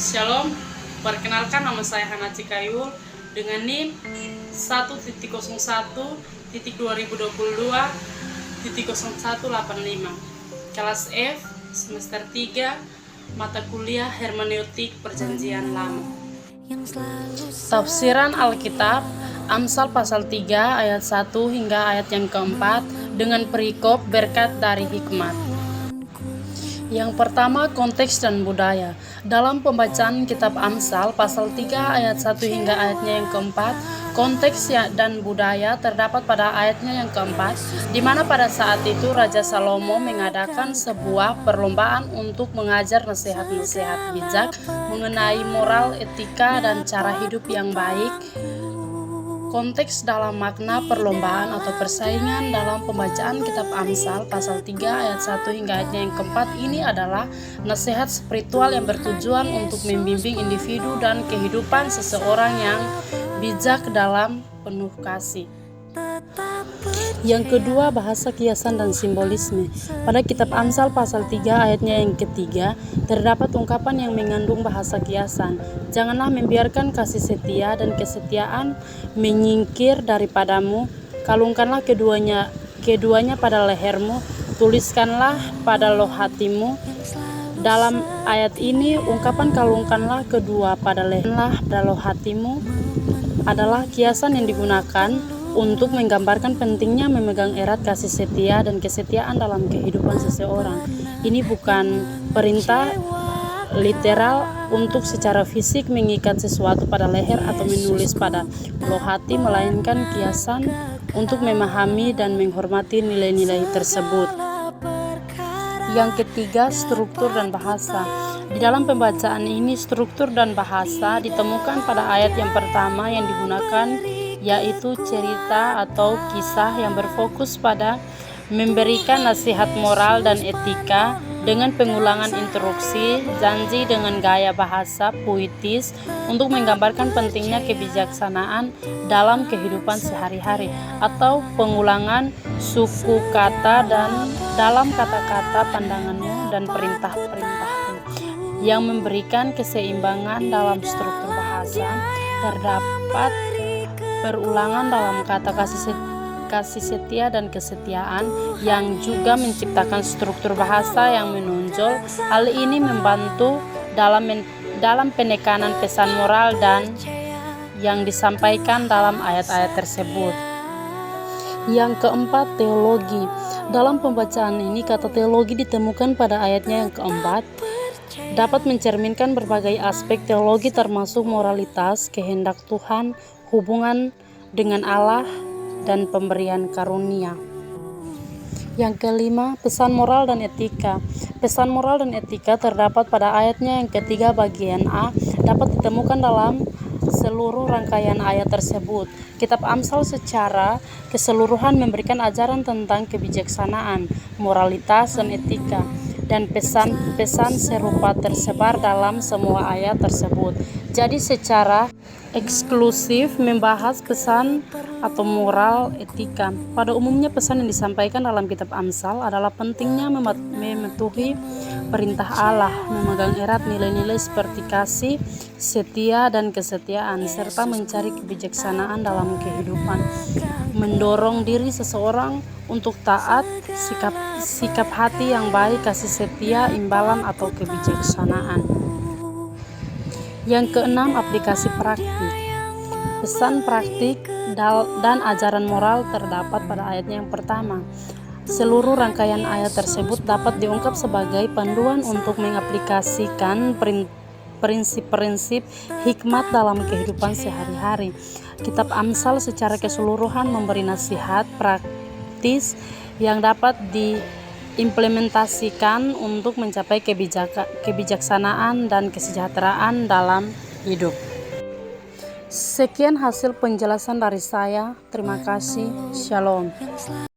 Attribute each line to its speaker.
Speaker 1: Shalom, perkenalkan nama saya Hana Cikayul dengan NIM 1.01.2022.0185 kelas F semester 3 mata kuliah Hermeneutik Perjanjian Lama. Tafsiran Alkitab Amsal pasal 3 ayat 1 hingga ayat yang keempat dengan perikop berkat dari hikmat. Yang pertama, konteks dan budaya. Dalam pembacaan kitab Amsal pasal 3 ayat 1 hingga ayatnya yang keempat, konteks dan budaya terdapat pada ayatnya yang keempat, di mana pada saat itu Raja Salomo mengadakan sebuah perlombaan untuk mengajar nasihat-nasihat bijak mengenai moral, etika, dan cara hidup yang baik. Konteks dalam makna perlombaan atau persaingan dalam pembacaan kitab Amsal pasal 3 ayat 1 hingga ayatnya yang keempat ini adalah nasihat spiritual yang bertujuan untuk membimbing individu dan kehidupan seseorang yang bijak dalam penuh kasih. Yang kedua, bahasa kiasan dan simbolisme. Pada kitab Amsal pasal 3 ayatnya yang ketiga, terdapat ungkapan yang mengandung bahasa kiasan. Janganlah membiarkan kasih setia dan kesetiaan menyingkir daripadamu. Kalungkanlah keduanya pada lehermu, tuliskanlah pada loh hatimu. Dalam ayat ini, ungkapan kalungkanlah kedua pada lehermu pada loh hatimu adalah kiasan yang digunakan untuk menggambarkan pentingnya memegang erat kasih setia dan kesetiaan dalam kehidupan seseorang. Ini bukan perintah literal untuk secara fisik mengikat sesuatu pada leher atau menulis pada loh hati, melainkan kiasan untuk memahami dan menghormati nilai-nilai tersebut. Yang ketiga, struktur dan bahasa. Di dalam pembacaan ini, struktur dan bahasa ditemukan pada ayat yang pertama yang digunakan, yaitu cerita atau kisah yang berfokus pada memberikan nasihat moral dan etika dengan pengulangan instruksi, janji dengan gaya bahasa puitis untuk menggambarkan pentingnya kebijaksanaan dalam kehidupan sehari-hari, atau pengulangan suku kata dan dalam kata-kata, pandanganmu dan perintah-perintahmu yang memberikan keseimbangan dalam struktur bahasa. Terdapat perulangan dalam kata kasih setia dan kesetiaan yang juga menciptakan struktur bahasa yang menonjol. Hal ini membantu dalam penekanan pesan moral dan yang disampaikan dalam ayat-ayat tersebut. Yang keempat, teologi. Dalam pembacaan ini, kata teologi ditemukan pada ayatnya yang keempat, dapat mencerminkan berbagai aspek teologi termasuk moralitas, kehendak Tuhan, hubungan dengan Allah, dan pemberian karunia. Yang kelima, pesan moral dan etika. Pesan moral dan etika terdapat pada ayatnya yang ketiga bagian A, dapat ditemukan dalam seluruh rangkaian ayat tersebut. Kitab Amsal secara keseluruhan memberikan ajaran tentang kebijaksanaan, moralitas, dan etika, dan pesan-pesan serupa tersebar dalam semua ayat tersebut. Jadi secara eksklusif membahas pesan atau moral etika. Pada umumnya pesan yang disampaikan dalam kitab Amsal adalah pentingnya mematuhi perintah Allah, memegang erat nilai-nilai seperti kasih, setia, dan kesetiaan, serta mencari kebijaksanaan dalam kehidupan, mendorong diri seseorang untuk taat, sikap hati yang baik, kasih setia, imbalan, atau kebijaksanaan. Yang keenam, aplikasi praktik. Pesan praktik dan ajaran moral terdapat pada ayatnya yang pertama. Seluruh rangkaian ayat tersebut dapat diungkap sebagai panduan untuk mengaplikasikan prinsip-prinsip hikmat dalam kehidupan sehari-hari. Kitab Amsal secara keseluruhan memberi nasihat praktis yang dapat diimplementasikan untuk mencapai kebijaksanaan dan kesejahteraan dalam hidup. Sekian hasil penjelasan dari saya. Terima kasih. Shalom.